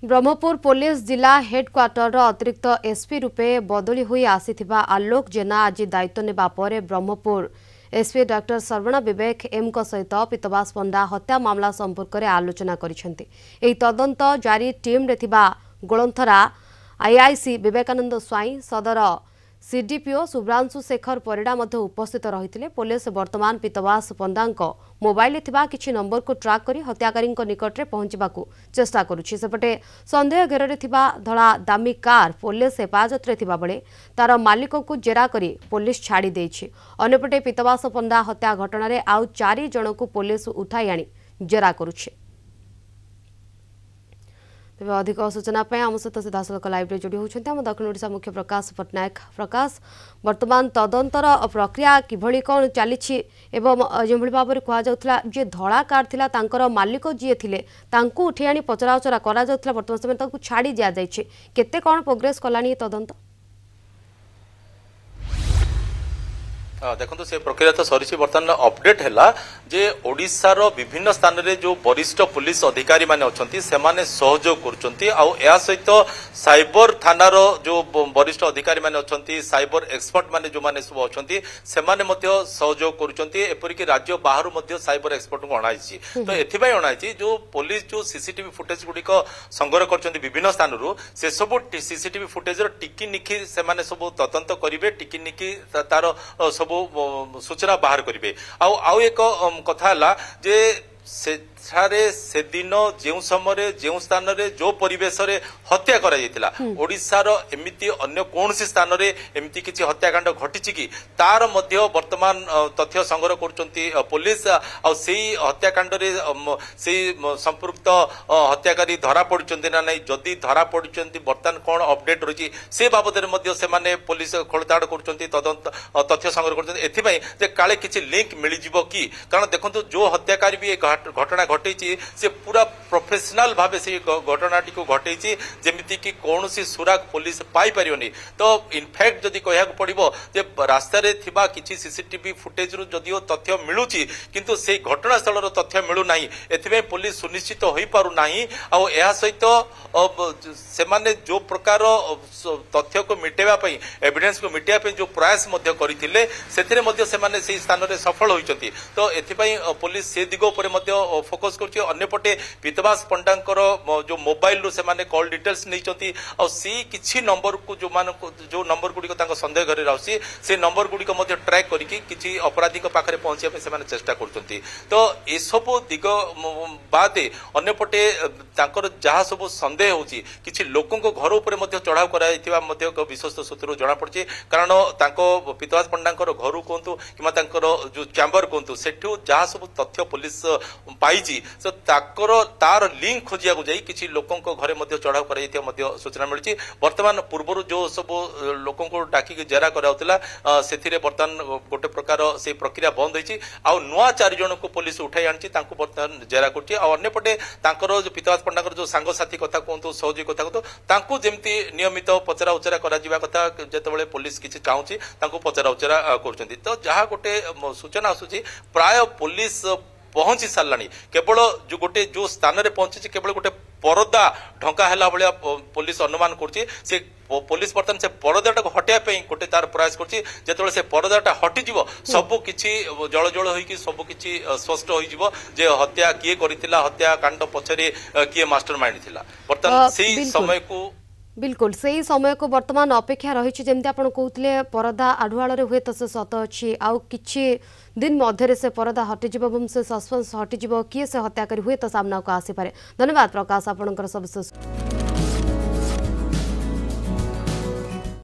Brahmapur police जिला headquarter अतिरिक्त SP रूपे बदली हुई आसीथिबा आलोक जेना आज दायित्व नेबा परे ब्रह्मपुर एसपी डॉक्टर सर्वण विवेक एम को सहित पीतवास पंडा हत्या मामला संपर्क में आलोचना करिसेंति। एही तदंत जारी टीम रे थिबा गोलंथरा आईआईसी विवेकानंद स्वाई सदर सीडीपीओ शुभ्रांशु शेखर परिडा मध्य उपस्थित रही। पुलिस वर्तमान पीतवास पंडा मोबाइल थिबा किछि नंबर को ट्रैक करी हत्याकारी निकट में पहुंचबाकू चेष्टा करुछि। सेपटे संदेह घेर में थिबा धड़ा दामी कार पुलिस हेफाजत रे थिबा बेले तार मालिक को जेरा करी पुलिस छाड़ी देछि। अन्यपटे पीतवास पंडा हत्या घटना रे आउ 4 जन को पुलिस उठाई आनी जेरा करुछि। तेज अधिक सूचना आम सहित सीधासख लाइव जोड़ी होती आम दक्षिण ओडिशा मुख्य प्रकाश पट्टनायक। प्रकाश, वर्तमान तदंतर प्रक्रिया किभली कौन चली जो भाव में कहला जे धड़ा कार थिला तांकर मालिक जी थे उठे आनी पचराउचरा वर्तमान समय छाड़ी दि जाए केते कौन प्रोग्रेस कलानी तदंत? देखो से प्रक्रिया तो सरी बर्तमान अपडेट है जे ओडिशार विभिन्न स्थान रे जो वरिष्ठ पुलिस अधिकारी माने अछंती से माने सहयोग करछंती आ या सहित साइबर थानार जो वरिष्ठ अधिकारी माने अछंती साइबर एक्सपर्ट माने जो माने सब अछंती से माने मध्य सहयोग करछंती। एपरि कि राज्य बाहर मध्य साइबर एक्सपर्ट को अणाइछि। तो एथिबाई अणाइछि जो पुलिस जो सीसीटीवी फुटेज गुडी को संग्रह करछंती विभिन्न स्थान रु से सब सीसीटीवी फुटेज रो टिकी निखि से माने सब तदंत करिवे। टिकी निखि तार सब सूचना बाहर करेंगे। आउ एक कथा जे से दिन जो समय जो स्थान रे जो परिवेश रे हत्या करा जायतिला ओडिशार एमिति अन्य कौन सी स्थान रे एमिति किछि हत्याकांड घटिछि कि तार मध्य वर्तमान तथ्य संग्रह करचंती पुलिस। आ सेही हत्याकांड रे सेही संपृक्त हत्याकारी धरा पड़चंती ना नहीं जदि धरा पड़चंती वर्तमान कौन अपडेट रही से बाबद रे मध्य से माने पुलिस खोलताड़ करचंती तदंत तथ्य संग्रह करचंती। एथिबाई जे काले किछि लिंक मिली जिवो कि कारण देखंतु जो हत्याकारी भी घटना घटे से पूरा प्रोफेशनल भाव से घटनाटी को घटे जमीती कि कौन सी सुराग पुलिस पाई पारियोनी। तो इनफैक्ट जदि कहया पड़िबो जे रास्ता रे थिबा किछि सीसीटीवी फुटेज रु जदियो तथ्य मिलुची किंतु से घटनास्थल रो तथ्य मिलु नाही। एथिबे पुलिस सुनिश्चित होई पारु नाही। आ एहा सहित से माने जो प्रकार तथ्य को मिटेबा पई एविडेंस को मिटेबा पई जो प्रयास मध्य करिथिले सेथिरे मध्य से माने सेही स्थान रे सफल होइचंती। तो एथिबई पुलिस से दिगो पर मध्य फोकस करछि। अन्यपटे पीतवास पंडांकर जो मोबाइल रो से माने कॉल डिटेल्स नैचंती आ सी किछि नंबर को जो नंबर गुडी को तांको संदेह घरे राउसी से नंबर गुडी को मध्य ट्रैक करिकि किछि अपराधी को पाखरे पहुंचिया पे से माने चेष्टा करचंती। तो ए सब दिग बादे अन्यपटे तांकर जहा सब संदेह होछि किछि लोकन को घर ऊपर मध्य चढ़ाव कराइथिबा मध्य विश्वस्त सूत्र जणा पड़छि। कारण तांको पीतवास पंडांकर घर कोंतु किमा तांकर जो चैम्बर कोंतु सेठु जहा सब तथ्य पुलिस पाइछि तो तार लिंक खोजिया जाई किछि लोकों को घरे मध्य चढ़ाव कराइथिया मध्य सूचना मिलछि। वर्तमान पूर्व जो सब लोकों को डाकी जेरा कराउतला सेथिरे वर्तमान गोटे प्रकार से प्रक्रिया बंद होइछि। आ नुआ 4 जन को पुलिस उठाई आनछि तांको वर्तमान जेरा करछि। आ अन्यपटे तांकर जो पीतवास पंडांकर जो सांग साथी कथा कोंतु सहयोगी कथा कोंतु तांको जेमति नियमित पचरा उचरा करा जिबा कथा जेतेबेले पुलिस किछि चाहुछि तांको पचरा उचरा करछन्ती। तो जहा गोटे सूचना आसुछि प्राय पुलिस पहुंची साराणी केवल जो गोटे जो स्थान रे पहुंची केवल गोटे परदा ढंका हैला भलिया पुलिस अनुमान करछि। से पुलिस बर्तन से परदाटा को हटिया पे गोटे तार प्रयास करछि। जेतबेले से परदाटा हटि जिवो सब किछि जळ जळ होई कि सब किछि स्पष्ट होई जिवो जे हत्या किए करितिला हत्या कांड पछरे किए मास्टरमाइंड थिला। बर्तन सेही समय को बिल्कुल से समय को वर्तमान अपेक्षा रही जमी आप कहते परदा आढ़ुआल हुए तो से सत अच्छी आउ कि दिन मध्य से परदा हटिज से सस्पेंस हटिज किए से हत्याकारी हुए तो सामना को आसीपे। धन्यवाद प्रकाश आपंकर सब